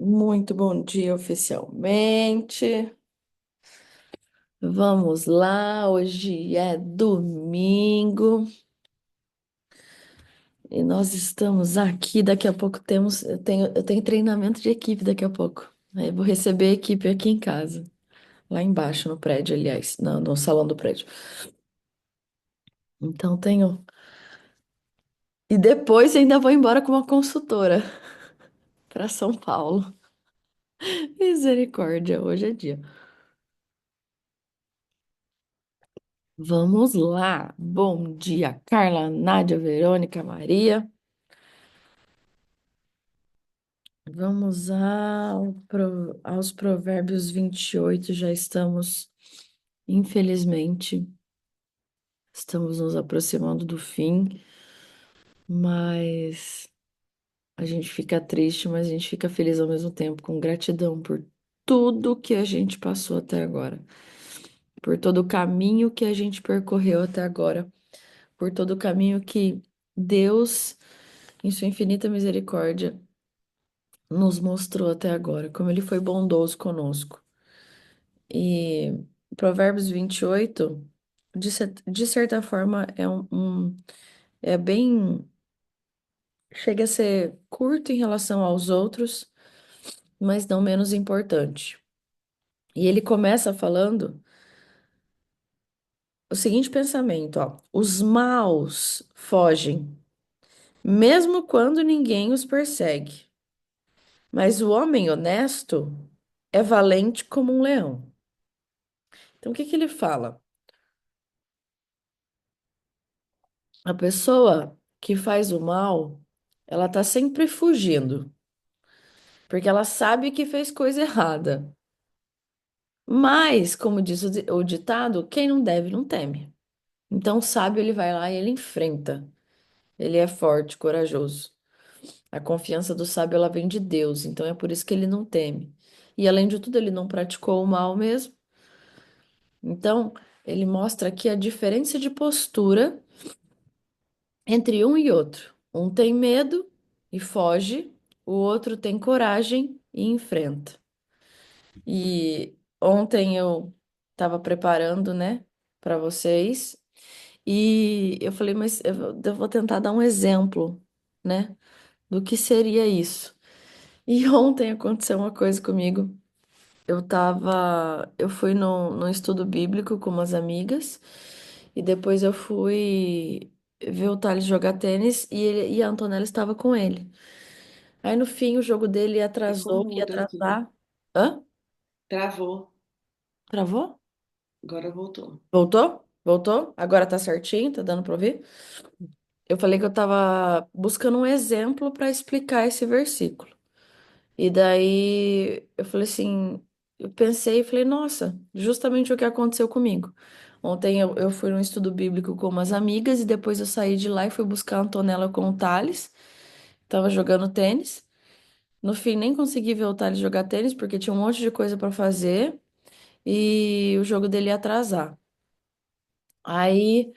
Muito bom dia oficialmente. Vamos lá, hoje é domingo e nós estamos aqui. Daqui a pouco eu tenho treinamento de equipe daqui a pouco. Aí eu vou receber a equipe aqui em casa, lá embaixo no prédio, aliás, no salão do prédio. Então tenho. E depois ainda vou embora com uma consultora para São Paulo. Misericórdia, hoje é dia. Vamos lá. Bom dia, Carla, Nádia, Verônica, Maria. Vamos aos Provérbios 28. Já estamos, infelizmente, estamos nos aproximando do fim, mas a gente fica triste, mas a gente fica feliz ao mesmo tempo, com gratidão por tudo que a gente passou até agora, por todo o caminho que a gente percorreu até agora, por todo o caminho que Deus, em sua infinita misericórdia, nos mostrou até agora, como Ele foi bondoso conosco. E Provérbios 28, de certa forma, é bem, chega a ser curto em relação aos outros, mas não menos importante. E ele começa falando o seguinte pensamento, ó: os maus fogem, mesmo quando ninguém os persegue, mas o homem honesto é valente como um leão. Então, o que que ele fala? A pessoa que faz o mal, ela tá sempre fugindo, porque ela sabe que fez coisa errada. Mas, como diz o ditado, quem não deve não teme. Então, o sábio ele vai lá e ele enfrenta. Ele é forte, corajoso. A confiança do sábio ela vem de Deus, então é por isso que ele não teme. E além de tudo, ele não praticou o mal mesmo. Então, ele mostra aqui a diferença de postura entre um e outro. Um tem medo e foge, o outro tem coragem e enfrenta. E ontem eu estava preparando, né, para vocês, e eu falei, mas eu vou tentar dar um exemplo, né, do que seria isso. E ontem aconteceu uma coisa comigo. Eu fui no estudo bíblico com umas amigas, e depois eu fui ver o Thales jogar tênis e a Antonella estava com ele. Aí no fim o jogo dele Ficou atrasou, ia mudo aqui. atrasar. Hã? Travou. Travou? Agora voltou. Voltou? Voltou? Agora tá certinho? Tá dando pra ouvir? Eu falei que eu tava buscando um exemplo para explicar esse versículo. E daí eu falei assim, eu pensei e falei, nossa, justamente o que aconteceu comigo. Ontem eu fui num estudo bíblico com umas amigas e depois eu saí de lá e fui buscar a Antonella com o Thales. Tava jogando tênis. No fim, nem consegui ver o Thales jogar tênis porque tinha um monte de coisa para fazer e o jogo dele ia atrasar. Aí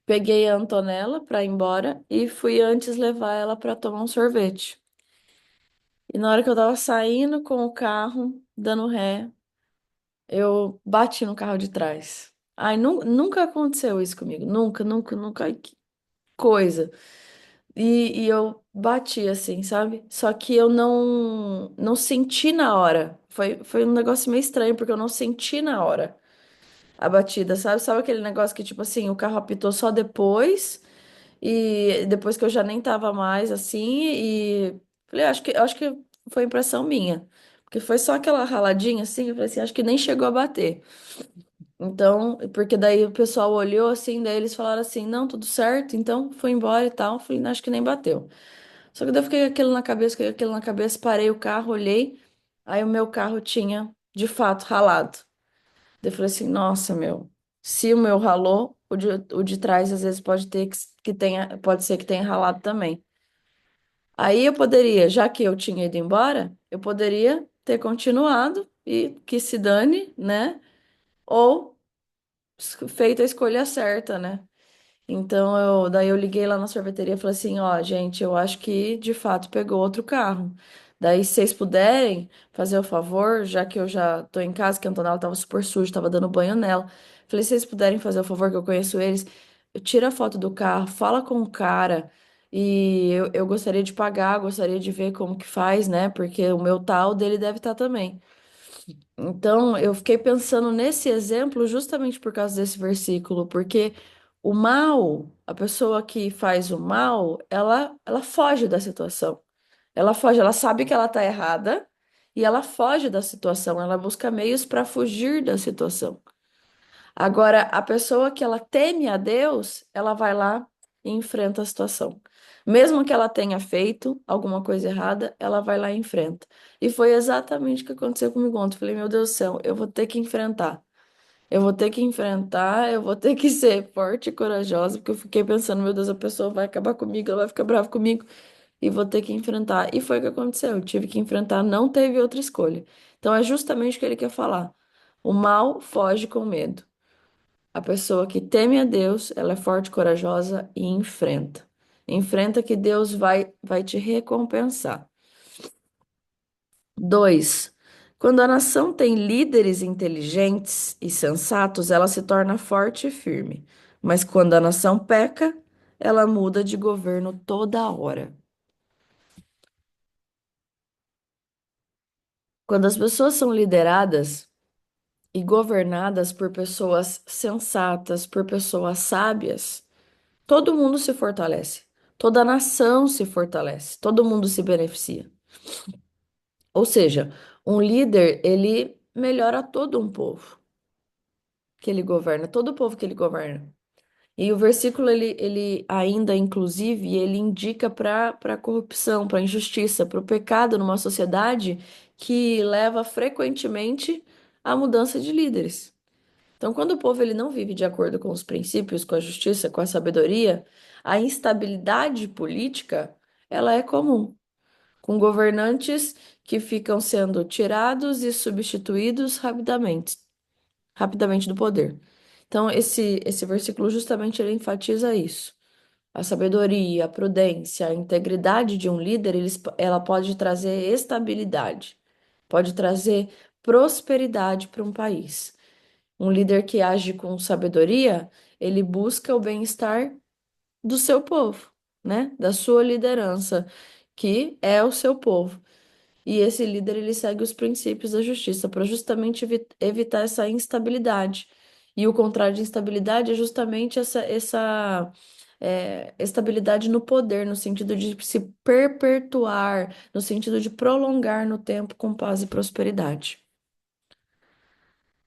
peguei a Antonella para ir embora e fui antes levar ela para tomar um sorvete. E na hora que eu tava saindo com o carro, dando ré, eu bati no carro de trás. Ai, nunca aconteceu isso comigo. Nunca, nunca, nunca. Ai, que coisa. E eu bati assim, sabe? Só que eu não senti na hora. Foi um negócio meio estranho, porque eu não senti na hora a batida, sabe? Sabe aquele negócio que, tipo assim, o carro apitou só depois, e depois que eu já nem tava mais assim, e falei, acho que foi impressão minha. Porque foi só aquela raladinha assim, eu falei assim, acho que nem chegou a bater. Então, porque daí o pessoal olhou assim, daí eles falaram assim, não, tudo certo, então foi embora e tal. Eu falei, "Não, acho que nem bateu." Só que daí eu fiquei com aquilo na cabeça, fiquei com aquilo na cabeça, parei o carro, olhei, aí o meu carro tinha, de fato, ralado. Daí eu falei assim, nossa, meu, se o meu ralou, o de trás às vezes pode ser que tenha ralado também. Aí eu poderia, já que eu tinha ido embora, eu poderia ter continuado e que se dane, né? Ou feito a escolha certa, né? Então daí eu liguei lá na sorveteria e falei assim, ó, gente, eu acho que de fato pegou outro carro. Daí, se vocês puderem fazer o favor, já que eu já tô em casa, que a Antonella tava super suja, tava dando banho nela. Falei, se vocês puderem fazer o favor, que eu conheço eles, tira a foto do carro, fala com o cara. E eu gostaria de pagar, gostaria de ver como que faz, né? Porque o meu tal dele deve estar também. Então, eu fiquei pensando nesse exemplo justamente por causa desse versículo, porque o mal, a pessoa que faz o mal, ela foge da situação. Ela foge, ela sabe que ela está errada e ela foge da situação, ela busca meios para fugir da situação. Agora, a pessoa que ela teme a Deus, ela vai lá e enfrenta a situação. Mesmo que ela tenha feito alguma coisa errada, ela vai lá e enfrenta. E foi exatamente o que aconteceu comigo ontem. Eu falei, meu Deus do céu, eu vou ter que enfrentar. Eu vou ter que enfrentar, eu vou ter que ser forte e corajosa, porque eu fiquei pensando, meu Deus, a pessoa vai acabar comigo, ela vai ficar brava comigo, e vou ter que enfrentar. E foi o que aconteceu, eu tive que enfrentar, não teve outra escolha. Então é justamente o que ele quer falar. O mal foge com medo. A pessoa que teme a Deus, ela é forte, corajosa e enfrenta. Enfrenta que Deus vai te recompensar. 2. Quando a nação tem líderes inteligentes e sensatos, ela se torna forte e firme. Mas quando a nação peca, ela muda de governo toda hora. Quando as pessoas são lideradas e governadas por pessoas sensatas, por pessoas sábias, todo mundo se fortalece, toda a nação se fortalece, todo mundo se beneficia. Ou seja, um líder, ele melhora todo um povo que ele governa, todo o povo que ele governa. E o versículo, ele ainda, inclusive, ele indica para a corrupção, para a injustiça, para o pecado numa sociedade que leva frequentemente à mudança de líderes. Então, quando o povo ele não vive de acordo com os princípios, com a justiça, com a sabedoria, a instabilidade política, ela é comum, com governantes que ficam sendo tirados e substituídos rapidamente do poder. Então, esse versículo justamente ele enfatiza isso. A sabedoria, a prudência, a integridade de um líder, ela pode trazer estabilidade, pode trazer prosperidade para um país. Um líder que age com sabedoria, ele busca o bem-estar do seu povo, né? Da sua liderança, que é o seu povo. E esse líder, ele segue os princípios da justiça para justamente evitar essa instabilidade. E o contrário de instabilidade é justamente essa estabilidade no poder, no sentido de se perpetuar, no sentido de prolongar no tempo com paz e prosperidade.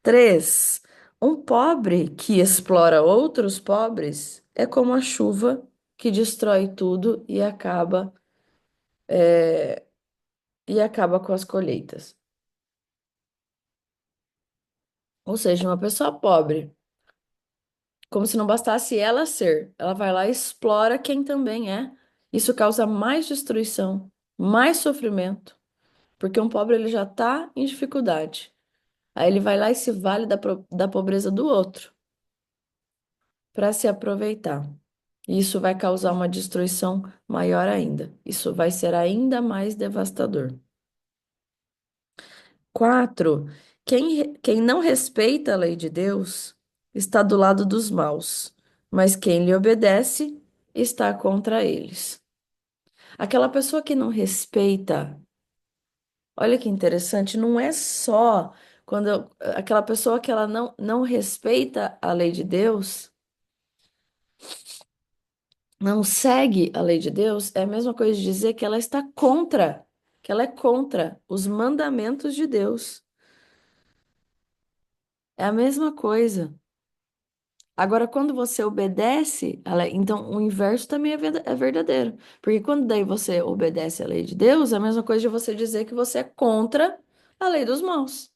3. Um pobre que explora outros pobres é como a chuva que destrói tudo e acaba com as colheitas. Ou seja, uma pessoa pobre, como se não bastasse ela ser, ela vai lá e explora quem também é. Isso causa mais destruição, mais sofrimento, porque um pobre ele já está em dificuldade. Aí ele vai lá e se vale da pobreza do outro para se aproveitar. E isso vai causar uma destruição maior ainda. Isso vai ser ainda mais devastador. 4. Quem não respeita a lei de Deus está do lado dos maus, mas quem lhe obedece está contra eles. Aquela pessoa que não respeita, olha que interessante, não é só aquela pessoa que ela não respeita a lei de Deus, não segue a lei de Deus, é a mesma coisa de dizer que ela está contra, que ela é contra os mandamentos de Deus. É a mesma coisa. Agora, quando você obedece a lei, então o inverso também é verdadeiro. Porque quando daí você obedece a lei de Deus, é a mesma coisa de você dizer que você é contra a lei dos maus.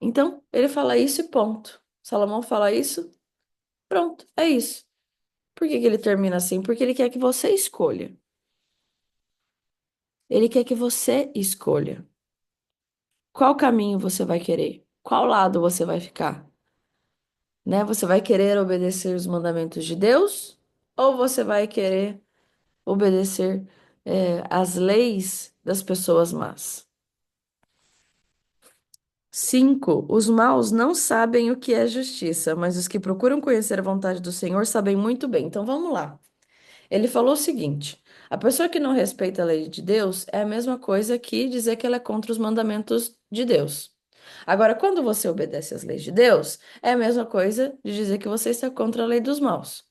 Então, ele fala isso e ponto. Salomão fala isso, pronto, é isso. Por que que ele termina assim? Porque ele quer que você escolha. Ele quer que você escolha. Qual caminho você vai querer? Qual lado você vai ficar? né? Você vai querer obedecer os mandamentos de Deus ou você vai querer obedecer, as leis das pessoas más? 5. Os maus não sabem o que é justiça, mas os que procuram conhecer a vontade do Senhor sabem muito bem. Então vamos lá. Ele falou o seguinte: a pessoa que não respeita a lei de Deus é a mesma coisa que dizer que ela é contra os mandamentos de Deus. Agora, quando você obedece às leis de Deus, é a mesma coisa de dizer que você está contra a lei dos maus.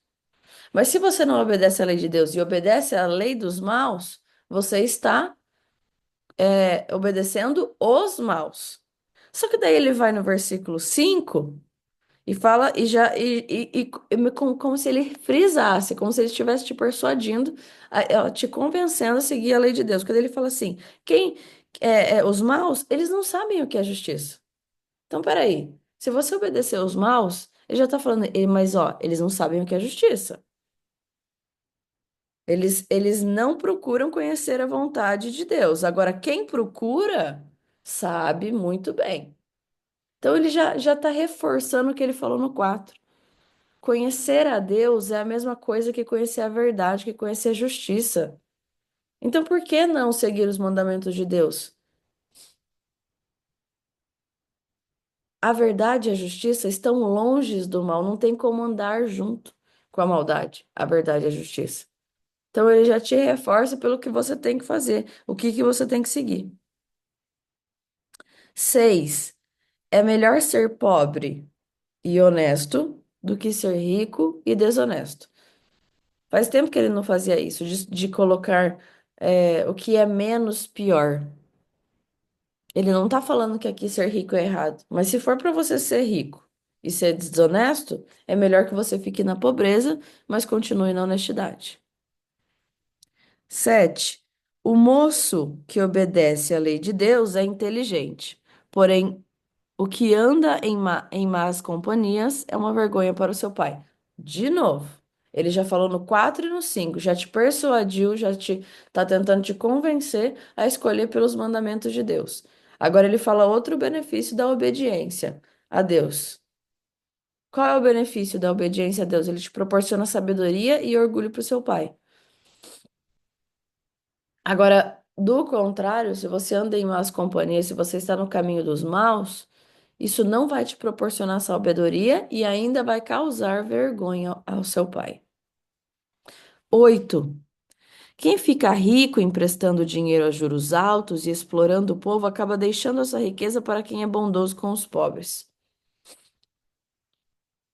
Mas se você não obedece à lei de Deus e obedece à lei dos maus, você está, obedecendo os maus. Só que daí ele vai no versículo 5 e fala, e já, como se ele frisasse, como se ele estivesse te persuadindo, te convencendo a seguir a lei de Deus. Quando ele fala assim, os maus, eles não sabem o que é justiça. Então, peraí, se você obedecer aos maus, ele já tá falando, mas ó, eles não sabem o que é justiça. Eles não procuram conhecer a vontade de Deus. Agora, quem procura, sabe muito bem. Então, ele já está reforçando o que ele falou no 4. Conhecer a Deus é a mesma coisa que conhecer a verdade, que conhecer a justiça. Então, por que não seguir os mandamentos de Deus? A verdade e a justiça estão longe do mal, não tem como andar junto com a maldade, a verdade e a justiça. Então, ele já te reforça pelo que você tem que fazer, o que que você tem que seguir. 6. É melhor ser pobre e honesto do que ser rico e desonesto. Faz tempo que ele não fazia isso, de colocar, o que é menos pior. Ele não tá falando que aqui ser rico é errado, mas se for para você ser rico e ser desonesto, é melhor que você fique na pobreza, mas continue na honestidade. 7. O moço que obedece à lei de Deus é inteligente, porém o que anda em más companhias é uma vergonha para o seu pai. De novo, ele já falou no 4 e no 5, já te persuadiu, já te tá tentando te convencer a escolher pelos mandamentos de Deus. Agora ele fala outro benefício da obediência a Deus. Qual é o benefício da obediência a Deus? Ele te proporciona sabedoria e orgulho para o seu pai. Agora, do contrário, se você anda em más companhias, se você está no caminho dos maus, isso não vai te proporcionar sabedoria e ainda vai causar vergonha ao seu pai. 8. Quem fica rico emprestando dinheiro a juros altos e explorando o povo acaba deixando essa riqueza para quem é bondoso com os pobres.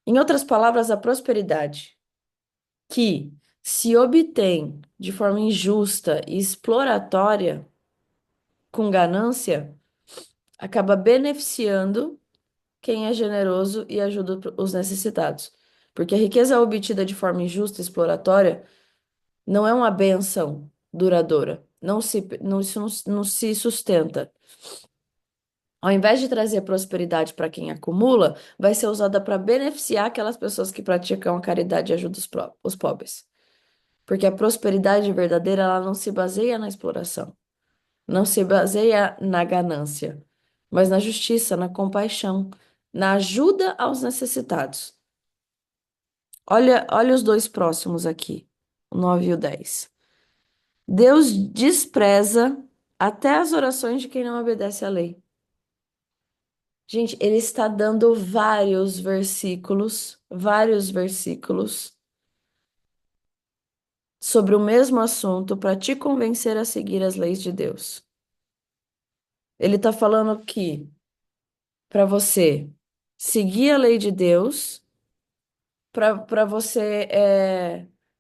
Em outras palavras, a prosperidade que se obtém de forma injusta e exploratória, com ganância, acaba beneficiando quem é generoso e ajuda os necessitados. Porque a riqueza obtida de forma injusta e exploratória não é uma benção duradoura. Isso não se sustenta. Ao invés de trazer prosperidade para quem acumula, vai ser usada para beneficiar aquelas pessoas que praticam a caridade e ajudam os pobres. Porque a prosperidade verdadeira, ela não se baseia na exploração, não se baseia na ganância, mas na justiça, na compaixão, na ajuda aos necessitados. Olha os dois próximos aqui, o 9 e o 10. Deus despreza até as orações de quem não obedece à lei. Gente, ele está dando vários versículos sobre o mesmo assunto para te convencer a seguir as leis de Deus. Ele está falando que para você seguir a lei de Deus, para você,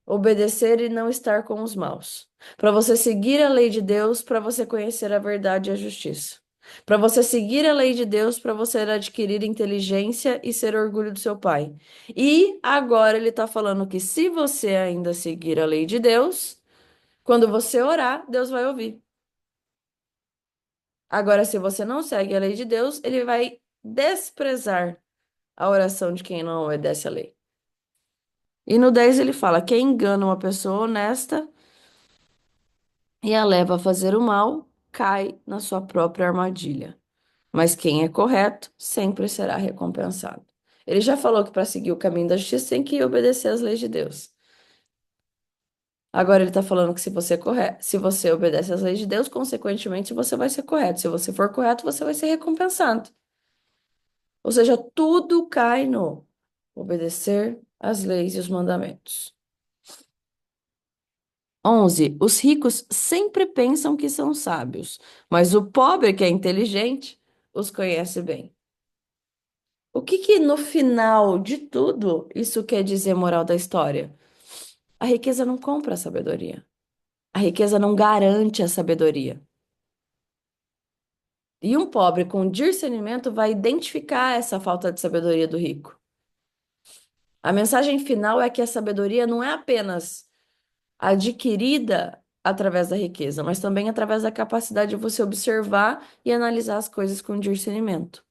obedecer e não estar com os maus. Para você seguir a lei de Deus, para você conhecer a verdade e a justiça. Para você seguir a lei de Deus, para você adquirir inteligência e ser orgulho do seu pai. E agora ele está falando que se você ainda seguir a lei de Deus, quando você orar, Deus vai ouvir. Agora, se você não segue a lei de Deus, ele vai desprezar a oração de quem não obedece à lei. E no 10 ele fala: quem engana uma pessoa honesta e a leva a fazer o mal, cai na sua própria armadilha. Mas quem é correto sempre será recompensado. Ele já falou que para seguir o caminho da justiça tem que obedecer às leis de Deus. Agora ele está falando que se você se você obedece às leis de Deus, consequentemente você vai ser correto. Se você for correto, você vai ser recompensado. Ou seja, tudo cai no obedecer às leis e os mandamentos. 11. Os ricos sempre pensam que são sábios, mas o pobre, que é inteligente, os conhece bem. O que que no final de tudo isso quer dizer, moral da história? A riqueza não compra a sabedoria. A riqueza não garante a sabedoria. E um pobre com discernimento vai identificar essa falta de sabedoria do rico. A mensagem final é que a sabedoria não é apenas adquirida através da riqueza, mas também através da capacidade de você observar e analisar as coisas com discernimento.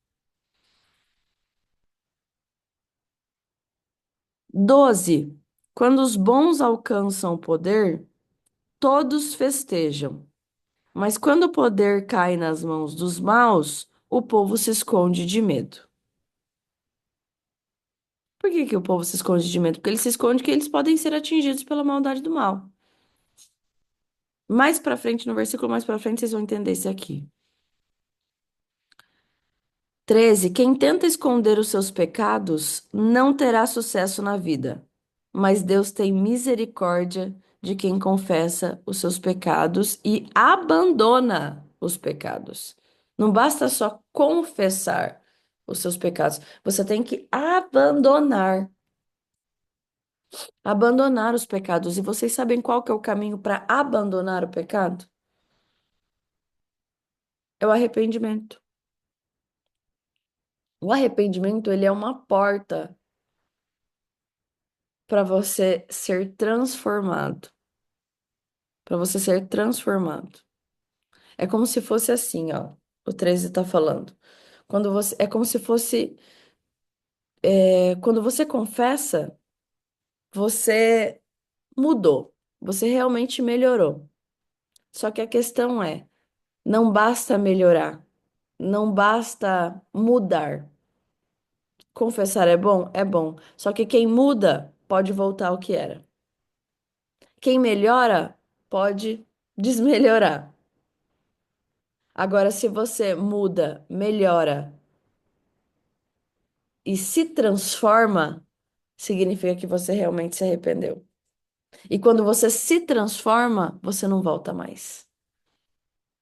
12. Quando os bons alcançam o poder, todos festejam. Mas quando o poder cai nas mãos dos maus, o povo se esconde de medo. Por que que o povo se esconde de medo? Porque eles se escondem que eles podem ser atingidos pela maldade do mal. Mais pra frente, no versículo mais pra frente, vocês vão entender isso aqui. 13. Quem tenta esconder os seus pecados não terá sucesso na vida, mas Deus tem misericórdia de quem confessa os seus pecados e abandona os pecados. Não basta só confessar os seus pecados, você tem que abandonar os pecados. E vocês sabem qual que é o caminho para abandonar o pecado? É o arrependimento. O arrependimento, ele é uma porta para você ser transformado, para você ser transformado. É como se fosse assim, ó. O 13 está falando. Quando você, é como se fosse, quando você confessa, você mudou, você realmente melhorou. Só que a questão é, não basta melhorar, não basta mudar. Confessar é bom? É bom. Só que quem muda pode voltar ao que era. Quem melhora pode desmelhorar. Agora, se você muda, melhora e se transforma, significa que você realmente se arrependeu. E quando você se transforma, você não volta mais.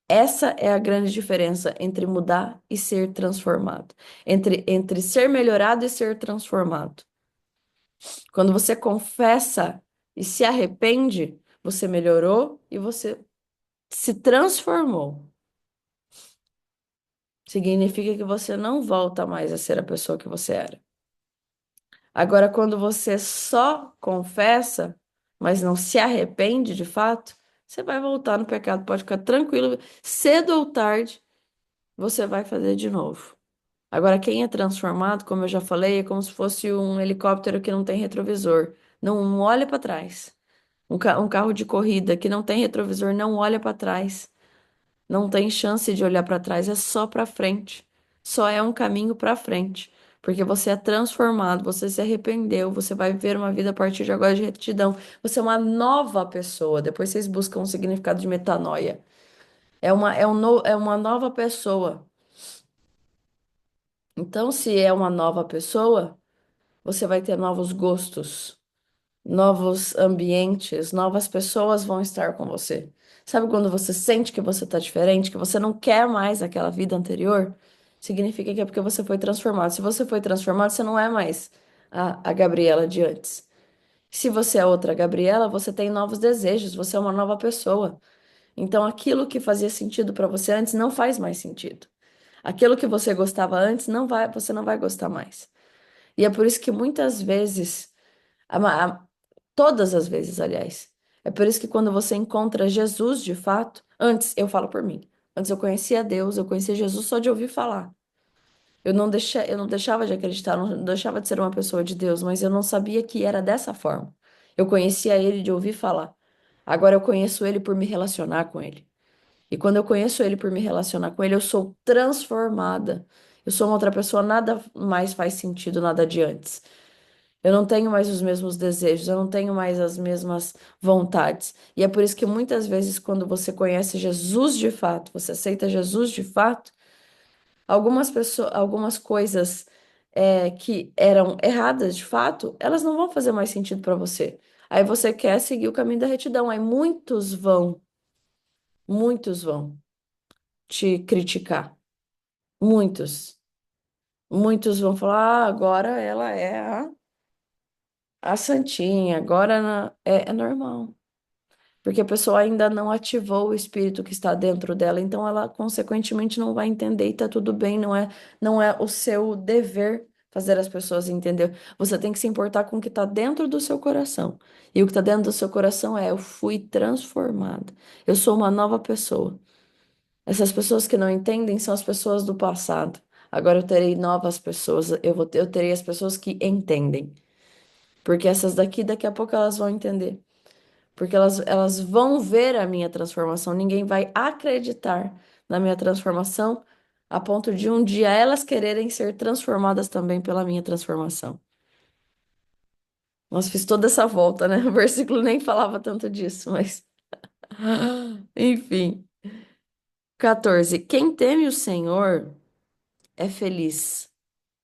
Essa é a grande diferença entre mudar e ser transformado. Entre ser melhorado e ser transformado. Quando você confessa e se arrepende, você melhorou e você se transformou. Significa que você não volta mais a ser a pessoa que você era. Agora, quando você só confessa, mas não se arrepende de fato, você vai voltar no pecado, pode ficar tranquilo, cedo ou tarde, você vai fazer de novo. Agora, quem é transformado, como eu já falei, é como se fosse um helicóptero que não tem retrovisor, não olha para trás. Um carro de corrida que não tem retrovisor, não olha para trás. Não tem chance de olhar para trás, é só para frente. Só é um caminho para frente, porque você é transformado, você se arrependeu, você vai viver uma vida a partir de agora de retidão. Você é uma nova pessoa. Depois vocês buscam o significado de metanoia. É uma nova pessoa. Então, se é uma nova pessoa, você vai ter novos gostos, novos ambientes, novas pessoas vão estar com você. Sabe quando você sente que você está diferente, que você não quer mais aquela vida anterior? Significa que é porque você foi transformado. Se você foi transformado, você não é mais a Gabriela de antes. Se você é outra Gabriela, você tem novos desejos, você é uma nova pessoa. Então, aquilo que fazia sentido para você antes não faz mais sentido. Aquilo que você gostava antes você não vai gostar mais. E é por isso que muitas vezes a ma- a- todas as vezes, aliás. É por isso que quando você encontra Jesus de fato, antes, eu falo por mim, antes eu conhecia Deus, eu conhecia Jesus só de ouvir falar. Eu não deixava de acreditar, não deixava de ser uma pessoa de Deus, mas eu não sabia que era dessa forma. Eu conhecia Ele de ouvir falar. Agora eu conheço Ele por me relacionar com Ele. E quando eu conheço Ele por me relacionar com Ele, eu sou transformada. Eu sou uma outra pessoa, nada mais faz sentido, nada de antes. Eu não tenho mais os mesmos desejos, eu não tenho mais as mesmas vontades. E é por isso que muitas vezes, quando você conhece Jesus de fato, você aceita Jesus de fato, algumas pessoas, algumas coisas que eram erradas de fato, elas não vão fazer mais sentido para você. Aí você quer seguir o caminho da retidão. Aí muitos vão te criticar. Muitos. Muitos vão falar, agora ela é a santinha, agora é normal. Porque a pessoa ainda não ativou o espírito que está dentro dela, então ela consequentemente não vai entender e tá tudo bem, não é o seu dever fazer as pessoas entender. Você tem que se importar com o que está dentro do seu coração. E o que está dentro do seu coração é: eu fui transformada. Eu sou uma nova pessoa. Essas pessoas que não entendem são as pessoas do passado. Agora eu terei novas pessoas, eu terei as pessoas que entendem. Porque essas daqui a pouco elas vão entender. Porque elas vão ver a minha transformação. Ninguém vai acreditar na minha transformação a ponto de um dia elas quererem ser transformadas também pela minha transformação. Nossa, fiz toda essa volta, né? O versículo nem falava tanto disso, mas. Enfim. 14. Quem teme o Senhor é feliz,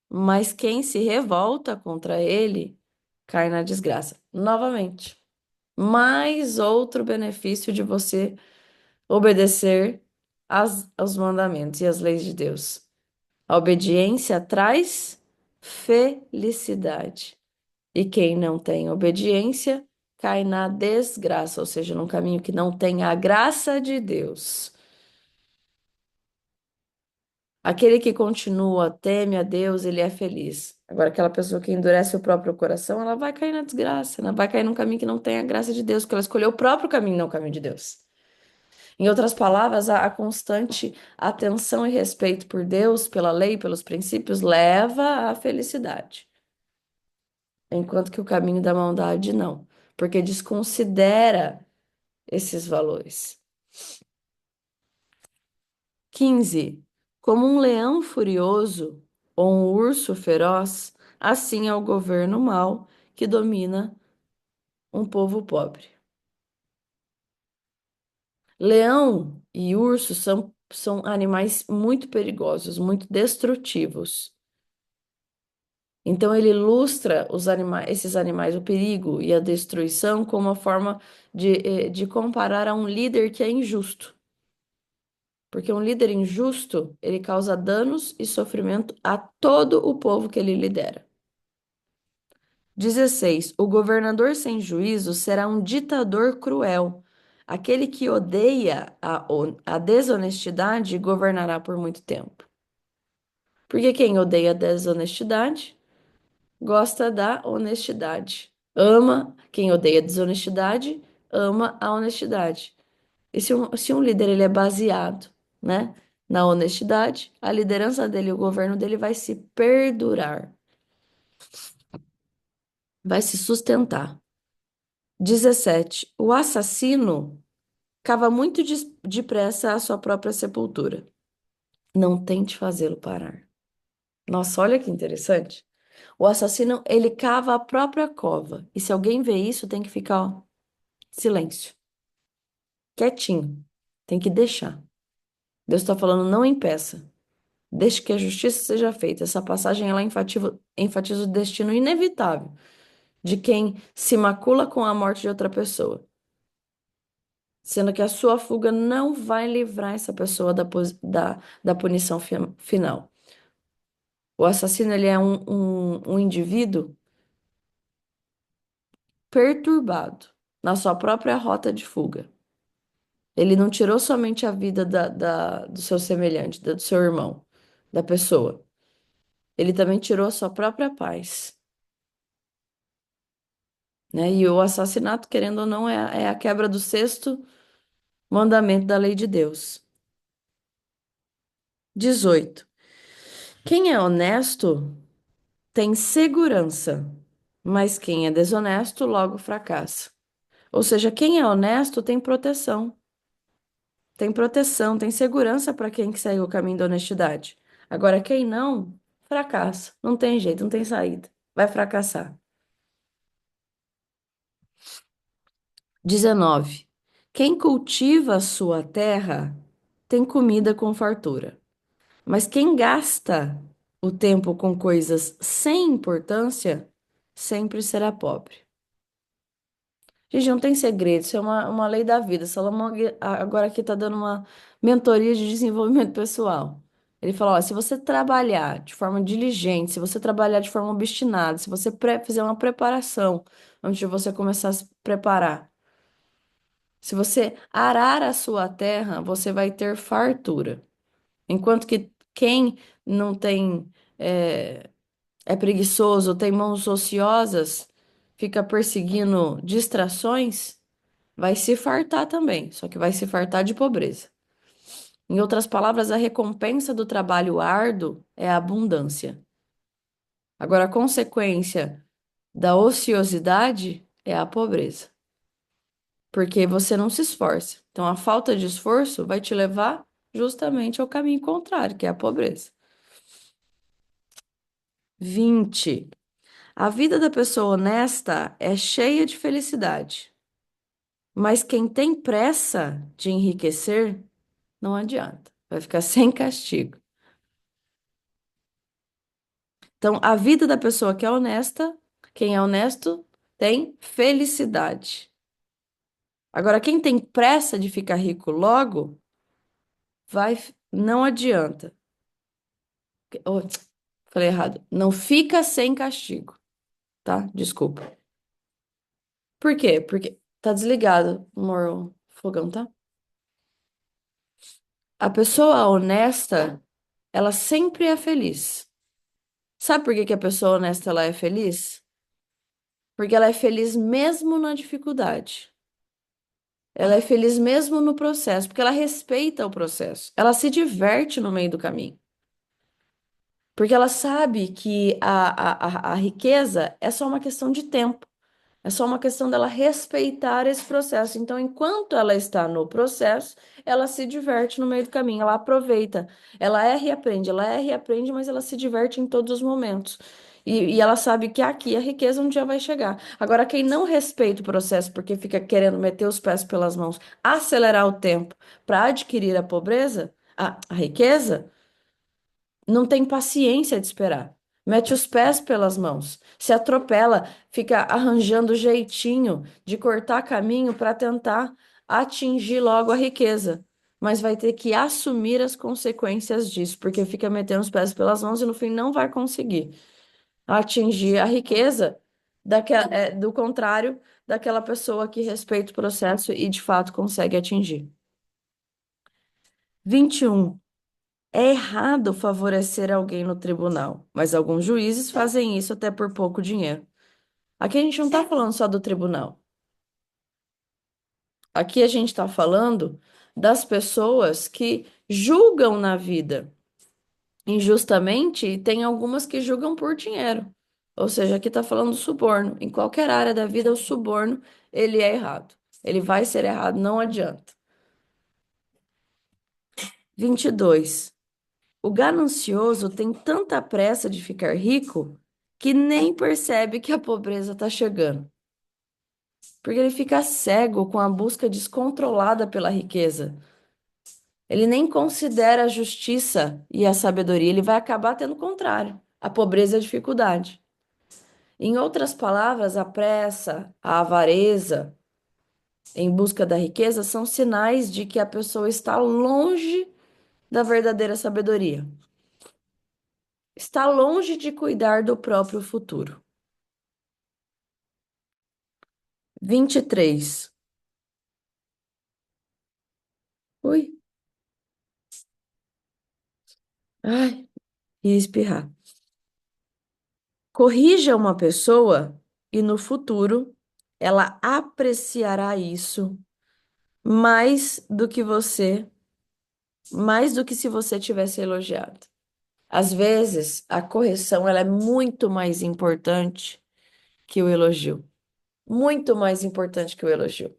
mas quem se revolta contra ele cai na desgraça. Novamente, mais outro benefício de você obedecer aos mandamentos e às leis de Deus. A obediência traz felicidade. E quem não tem obediência cai na desgraça, ou seja, num caminho que não tem a graça de Deus. Aquele que continua, teme a Deus, ele é feliz. Agora, aquela pessoa que endurece o próprio coração, ela vai cair na desgraça, ela vai cair num caminho que não tem a graça de Deus, porque ela escolheu o próprio caminho, não o caminho de Deus. Em outras palavras, a constante atenção e respeito por Deus, pela lei, pelos princípios, leva à felicidade, enquanto que o caminho da maldade não, porque desconsidera esses valores. 15. Como um leão furioso ou um urso feroz, assim é o governo mau que domina um povo pobre. Leão e urso são animais muito perigosos, muito destrutivos. Então ele ilustra esses animais, o perigo e a destruição, como uma forma de comparar a um líder que é injusto. Porque um líder injusto, ele causa danos e sofrimento a todo o povo que ele lidera. 16. O governador sem juízo será um ditador cruel. Aquele que odeia a desonestidade governará por muito tempo. Porque quem odeia a desonestidade gosta da honestidade. Quem odeia a desonestidade, ama a honestidade. E se um líder ele é baseado, né, na honestidade, a liderança dele, o governo dele vai se perdurar, vai se sustentar. 17. O assassino cava muito depressa a sua própria sepultura. Não tente fazê-lo parar. Nossa, olha que interessante. O assassino, ele cava a própria cova. E se alguém vê isso, tem que ficar, ó, silêncio, quietinho. Tem que deixar. Deus está falando, não impeça. Deixe que a justiça seja feita. Essa passagem, ela enfatiza o destino inevitável de quem se macula com a morte de outra pessoa. Sendo que a sua fuga não vai livrar essa pessoa da punição final. O assassino, ele é um indivíduo perturbado na sua própria rota de fuga. Ele não tirou somente a vida do seu semelhante, do seu irmão, da pessoa. Ele também tirou a sua própria paz, né? E o assassinato, querendo ou não, é a quebra do sexto mandamento da lei de Deus. 18. Quem é honesto tem segurança, mas quem é desonesto logo fracassa. Ou seja, quem é honesto tem proteção. Tem proteção, tem segurança para quem que segue o caminho da honestidade. Agora, quem não, fracassa. Não tem jeito, não tem saída. Vai fracassar. 19. Quem cultiva a sua terra tem comida com fartura. Mas quem gasta o tempo com coisas sem importância sempre será pobre. Gente, não tem segredo, isso é uma lei da vida. Salomão agora aqui está dando uma mentoria de desenvolvimento pessoal. Ele fala, ó, se você trabalhar de forma diligente, se você trabalhar de forma obstinada, se você fizer uma preparação antes de você começar a se preparar, se você arar a sua terra, você vai ter fartura. Enquanto que quem não tem, é preguiçoso, tem mãos ociosas, fica perseguindo distrações, vai se fartar também, só que vai se fartar de pobreza. Em outras palavras, a recompensa do trabalho árduo é a abundância. Agora, a consequência da ociosidade é a pobreza, porque você não se esforça. Então, a falta de esforço vai te levar justamente ao caminho contrário, que é a pobreza. 20. A vida da pessoa honesta é cheia de felicidade, mas quem tem pressa de enriquecer, não adianta, vai ficar sem castigo. Então, a vida da pessoa que é honesta, quem é honesto, tem felicidade. Agora, quem tem pressa de ficar rico logo, não adianta. Oh, falei errado. Não fica sem castigo, tá? Desculpa. Por quê? Porque tá desligado, amor, o fogão, tá? A pessoa honesta, ela sempre é feliz. Sabe por que que a pessoa honesta ela é feliz? Porque ela é feliz mesmo na dificuldade. Ela é feliz mesmo no processo, porque ela respeita o processo. Ela se diverte no meio do caminho. Porque ela sabe que a riqueza é só uma questão de tempo. É só uma questão dela respeitar esse processo. Então, enquanto ela está no processo, ela se diverte no meio do caminho, ela aproveita. Ela erra e aprende, mas ela se diverte em todos os momentos. E ela sabe que aqui a riqueza um dia vai chegar. Agora, quem não respeita o processo porque fica querendo meter os pés pelas mãos, acelerar o tempo para adquirir a pobreza, a riqueza, não tem paciência de esperar. Mete os pés pelas mãos, se atropela, fica arranjando jeitinho de cortar caminho para tentar atingir logo a riqueza. Mas vai ter que assumir as consequências disso, porque fica metendo os pés pelas mãos e no fim não vai conseguir atingir a riqueza do contrário daquela pessoa que respeita o processo e de fato consegue atingir. 21. É errado favorecer alguém no tribunal, mas alguns juízes fazem isso até por pouco dinheiro. Aqui a gente não está falando só do tribunal. Aqui a gente está falando das pessoas que julgam na vida injustamente e tem algumas que julgam por dinheiro. Ou seja, aqui está falando do suborno. Em qualquer área da vida, o suborno, ele é errado. Ele vai ser errado, não adianta. 22. O ganancioso tem tanta pressa de ficar rico que nem percebe que a pobreza está chegando, porque ele fica cego com a busca descontrolada pela riqueza. Ele nem considera a justiça e a sabedoria, ele vai acabar tendo o contrário, a pobreza e a dificuldade. Em outras palavras, a pressa, a avareza em busca da riqueza são sinais de que a pessoa está longe da verdadeira sabedoria. Está longe de cuidar do próprio futuro. 23. Ui, ai, ia espirrar. Corrija uma pessoa e no futuro ela apreciará isso mais do que você, mais do que se você tivesse elogiado. Às vezes, a correção ela é muito mais importante que o elogio. Muito mais importante que o elogio.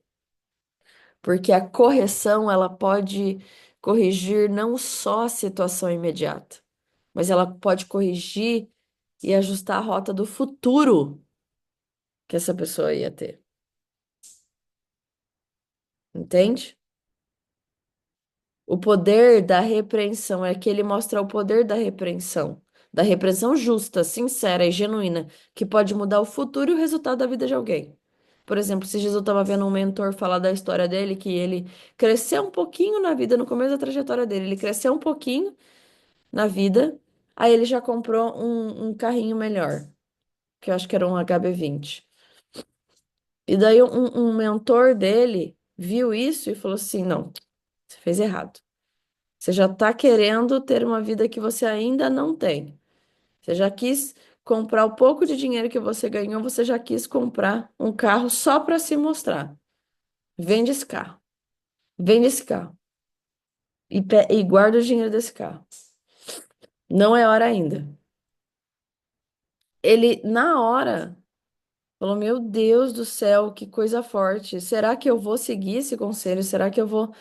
Porque a correção ela pode corrigir não só a situação imediata, mas ela pode corrigir e ajustar a rota do futuro que essa pessoa ia ter. Entende? O poder da repreensão é que ele mostra o poder da repreensão justa, sincera e genuína, que pode mudar o futuro e o resultado da vida de alguém. Por exemplo, se Jesus estava vendo um mentor falar da história dele, que ele cresceu um pouquinho na vida, no começo da trajetória dele, ele cresceu um pouquinho na vida, aí ele já comprou um carrinho melhor, que eu acho que era um HB20. E daí um mentor dele viu isso e falou assim: não, você fez errado. Você já está querendo ter uma vida que você ainda não tem. Você já quis comprar o pouco de dinheiro que você ganhou, você já quis comprar um carro só para se mostrar. Vende esse carro. Vende esse carro. E guarda o dinheiro desse carro. Não é hora ainda. Ele, na hora, falou: Meu Deus do céu, que coisa forte. Será que eu vou seguir esse conselho? Será que eu vou.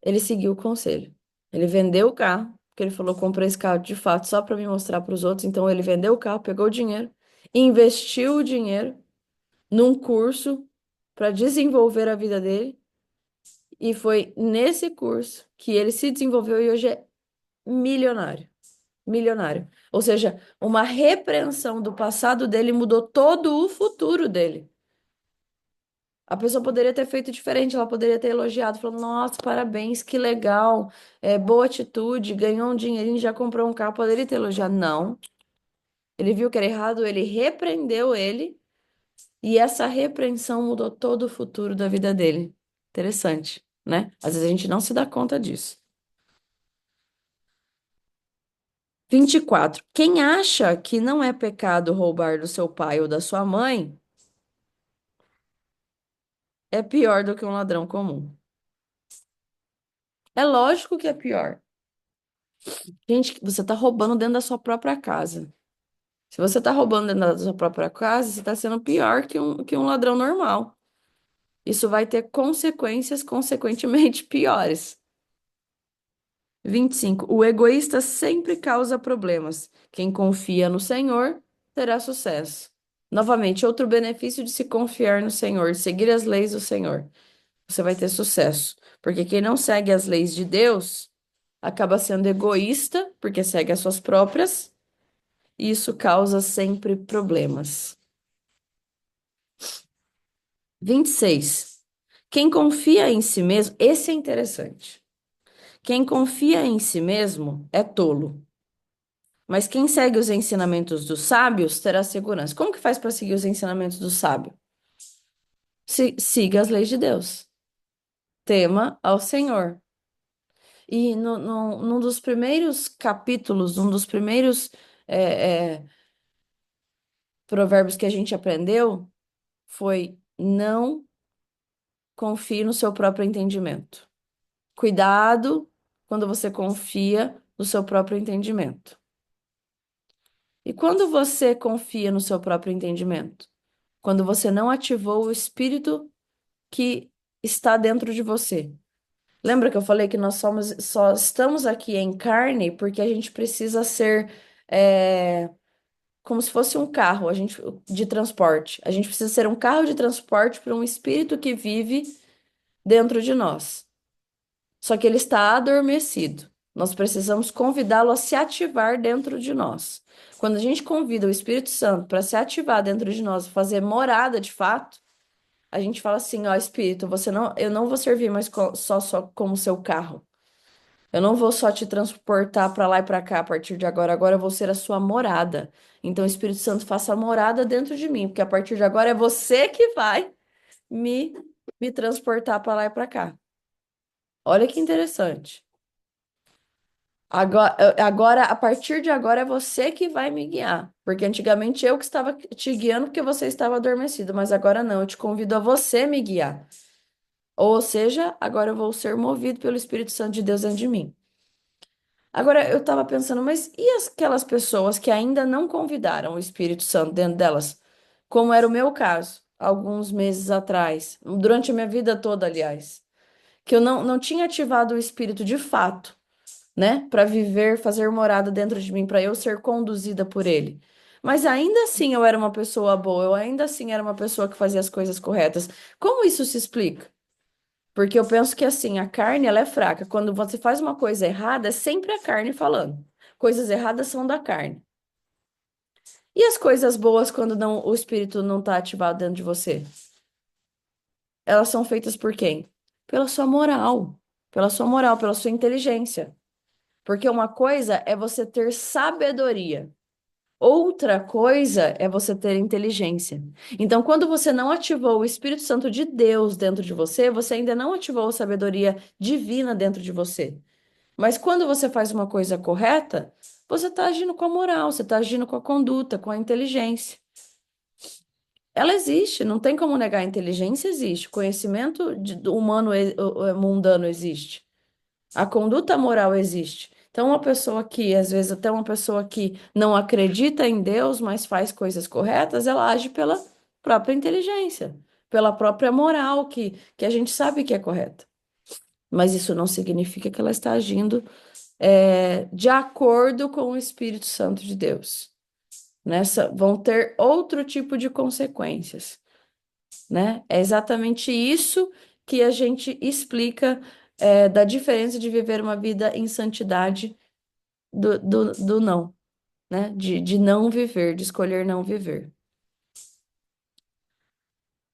Ele seguiu o conselho. Ele vendeu o carro, porque ele falou: comprei esse carro de fato só para me mostrar para os outros. Então ele vendeu o carro, pegou o dinheiro, investiu o dinheiro num curso para desenvolver a vida dele. E foi nesse curso que ele se desenvolveu e hoje é milionário. Milionário. Ou seja, uma repreensão do passado dele mudou todo o futuro dele. A pessoa poderia ter feito diferente, ela poderia ter elogiado, falando: Nossa, parabéns, que legal, boa atitude, ganhou um dinheirinho, já comprou um carro, poderia ter elogiado. Não. Ele viu que era errado, ele repreendeu ele, e essa repreensão mudou todo o futuro da vida dele. Interessante, né? Às vezes a gente não se dá conta disso. 24. Quem acha que não é pecado roubar do seu pai ou da sua mãe é pior do que um ladrão comum. É lógico que é pior. Gente, você tá roubando dentro da sua própria casa. Se você tá roubando dentro da sua própria casa, você tá sendo pior que um ladrão normal. Isso vai ter consequências, consequentemente, piores. 25. O egoísta sempre causa problemas. Quem confia no Senhor terá sucesso. Novamente, outro benefício de se confiar no Senhor, de seguir as leis do Senhor. Você vai ter sucesso. Porque quem não segue as leis de Deus acaba sendo egoísta, porque segue as suas próprias, e isso causa sempre problemas. 26. Quem confia em si mesmo, esse é interessante. Quem confia em si mesmo é tolo, mas quem segue os ensinamentos dos sábios terá segurança. Como que faz para seguir os ensinamentos do sábio? Siga as leis de Deus. Tema ao Senhor. E num dos primeiros capítulos, num dos primeiros é, é, provérbios que a gente aprendeu, foi: não confie no seu próprio entendimento. Cuidado quando você confia no seu próprio entendimento. E quando você confia no seu próprio entendimento? Quando você não ativou o espírito que está dentro de você. Lembra que eu falei que nós só estamos aqui em carne porque a gente precisa ser como se fosse um carro, de transporte. A gente precisa ser um carro de transporte para um espírito que vive dentro de nós. Só que ele está adormecido. Nós precisamos convidá-lo a se ativar dentro de nós. Quando a gente convida o Espírito Santo para se ativar dentro de nós, fazer morada de fato, a gente fala assim: ó, Espírito, eu não vou servir mais só como seu carro. Eu não vou só te transportar para lá e para cá a partir de agora. Agora eu vou ser a sua morada. Então, Espírito Santo, faça morada dentro de mim, porque a partir de agora é você que vai me, me transportar para lá e para cá. Olha que interessante. Agora, a partir de agora, é você que vai me guiar. Porque antigamente eu que estava te guiando porque você estava adormecido, mas agora não, eu te convido a você me guiar. Ou seja, agora eu vou ser movido pelo Espírito Santo de Deus dentro de mim. Agora eu estava pensando, mas e aquelas pessoas que ainda não convidaram o Espírito Santo dentro delas? Como era o meu caso, alguns meses atrás, durante a minha vida toda, aliás, que eu não tinha ativado o Espírito de fato né? Para viver, fazer morada dentro de mim, para eu ser conduzida por ele. Mas ainda assim eu era uma pessoa boa, eu ainda assim era uma pessoa que fazia as coisas corretas. Como isso se explica? Porque eu penso que assim, a carne ela é fraca. Quando você faz uma coisa errada, é sempre a carne falando. Coisas erradas são da carne. E as coisas boas quando não, o espírito não está ativado dentro de você? Elas são feitas por quem? Pela sua moral, pela sua moral, pela sua inteligência. Porque uma coisa é você ter sabedoria, outra coisa é você ter inteligência. Então, quando você não ativou o Espírito Santo de Deus dentro de você, você ainda não ativou a sabedoria divina dentro de você. Mas quando você faz uma coisa correta, você está agindo com a moral, você está agindo com a conduta, com a inteligência. Ela existe, não tem como negar. A inteligência existe, o conhecimento do humano mundano existe. A conduta moral existe. Então, uma pessoa que, às vezes, até uma pessoa que não acredita em Deus, mas faz coisas corretas, ela age pela própria inteligência, pela própria moral que a gente sabe que é correta. Mas isso não significa que ela está agindo, de acordo com o Espírito Santo de Deus. Nessa, vão ter outro tipo de consequências, né? É exatamente isso que a gente explica, da diferença de viver uma vida em santidade do não, né? De não viver, de escolher não viver.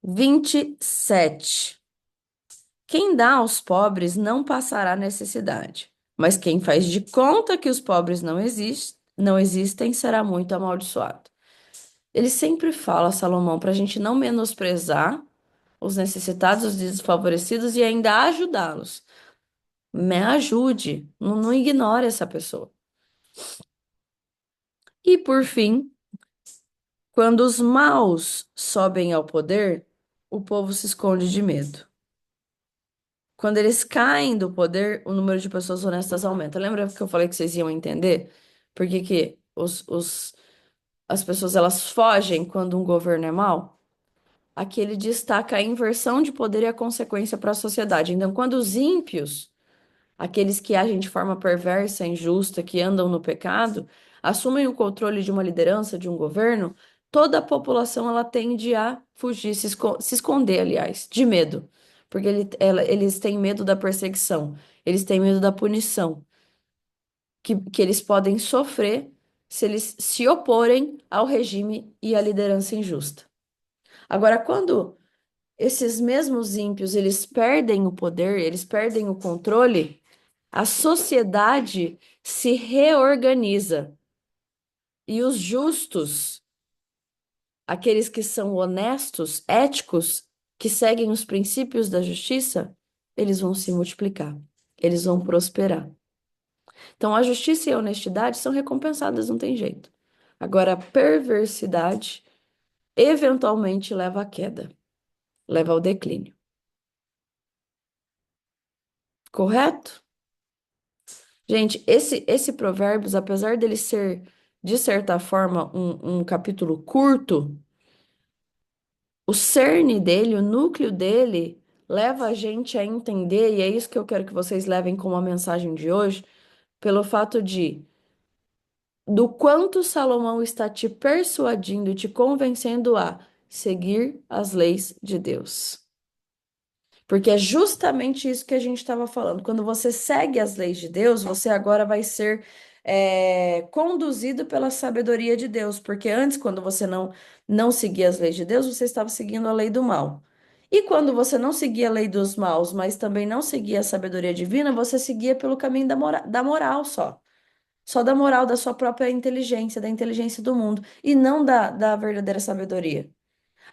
27. Quem dá aos pobres não passará necessidade, mas quem faz de conta que os pobres não existem será muito amaldiçoado. Ele sempre fala, Salomão, para a gente não menosprezar os necessitados, os desfavorecidos e ainda ajudá-los. Me ajude, não ignore essa pessoa. E por fim, quando os maus sobem ao poder, o povo se esconde de medo. Quando eles caem do poder, o número de pessoas honestas aumenta. Lembra que eu falei que vocês iam entender? Por que que as pessoas elas fogem quando um governo é mau? Aqui ele destaca a inversão de poder e a consequência para a sociedade. Então, quando os ímpios, aqueles que agem de forma perversa, injusta, que andam no pecado, assumem o controle de uma liderança, de um governo, toda a população ela tende a fugir, se esconder, aliás, de medo, porque eles têm medo da perseguição, eles têm medo da punição que eles podem sofrer se eles se oporem ao regime e à liderança injusta. Agora, quando esses mesmos ímpios eles perdem o poder, eles perdem o controle, a sociedade se reorganiza e os justos, aqueles que são honestos, éticos, que seguem os princípios da justiça, eles vão se multiplicar, eles vão prosperar. Então, a justiça e a honestidade são recompensadas, não tem jeito. Agora, a perversidade eventualmente leva à queda, leva ao declínio. Correto? Gente, esse Provérbios, apesar dele ser, de certa forma, um capítulo curto, o cerne dele, o núcleo dele, leva a gente a entender, e é isso que eu quero que vocês levem como a mensagem de hoje, pelo fato de do quanto Salomão está te persuadindo e te convencendo a seguir as leis de Deus. Porque é justamente isso que a gente estava falando. Quando você segue as leis de Deus, você agora vai ser, conduzido pela sabedoria de Deus. Porque antes, quando você não seguia as leis de Deus, você estava seguindo a lei do mal. E quando você não seguia a lei dos maus, mas também não seguia a sabedoria divina, você seguia pelo caminho da moral só. Só da moral, da sua própria inteligência, da inteligência do mundo, e não da verdadeira sabedoria.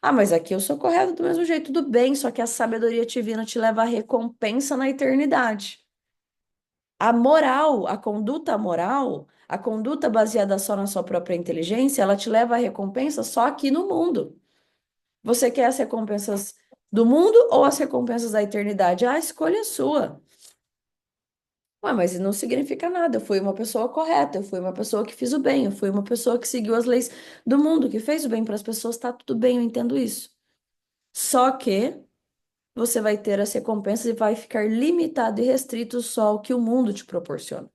Ah, mas aqui eu sou correto do mesmo jeito, tudo bem, só que a sabedoria divina te leva à recompensa na eternidade. A moral, a conduta baseada só na sua própria inteligência, ela te leva à recompensa só aqui no mundo. Você quer as recompensas do mundo ou as recompensas da eternidade? A escolha é sua. Ué, mas não significa nada. Eu fui uma pessoa correta, eu fui uma pessoa que fiz o bem, eu fui uma pessoa que seguiu as leis do mundo, que fez o bem para as pessoas, tá tudo bem, eu entendo isso. Só que você vai ter as recompensas e vai ficar limitado e restrito só ao que o mundo te proporciona.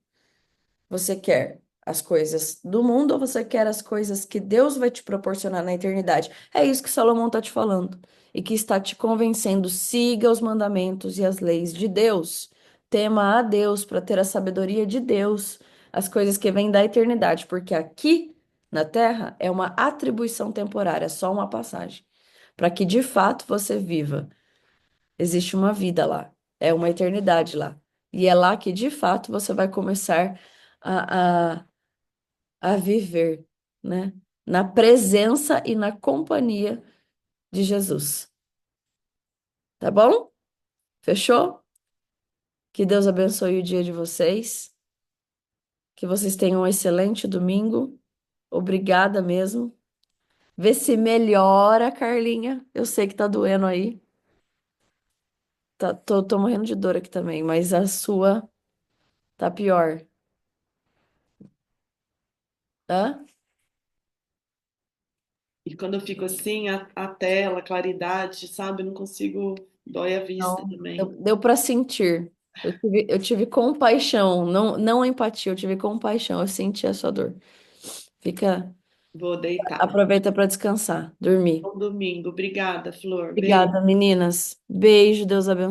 Você quer as coisas do mundo ou você quer as coisas que Deus vai te proporcionar na eternidade? É isso que Salomão está te falando e que está te convencendo. Siga os mandamentos e as leis de Deus. Tema a Deus para ter a sabedoria de Deus, as coisas que vêm da eternidade, porque aqui na terra é uma atribuição temporária, só uma passagem, para que de fato você viva. Existe uma vida lá, é uma eternidade lá. E é lá que de fato você vai começar a a viver, né? Na presença e na companhia de Jesus. Tá bom? Fechou? Que Deus abençoe o dia de vocês. Que vocês tenham um excelente domingo. Obrigada mesmo. Vê se melhora, Carlinha. Eu sei que tá doendo aí. Tô morrendo de dor aqui também, mas a sua tá pior. Hã? E quando eu fico assim, a tela, a claridade, sabe? Eu não consigo, dói a vista Não. também. Deu para sentir. Eu tive compaixão, não empatia, eu tive compaixão. Eu senti a sua dor. Fica. Vou deitar. Aproveita para descansar, dormir. Bom domingo. Obrigada, Flor. Beijo. Obrigada, meninas. Beijo, Deus abençoe.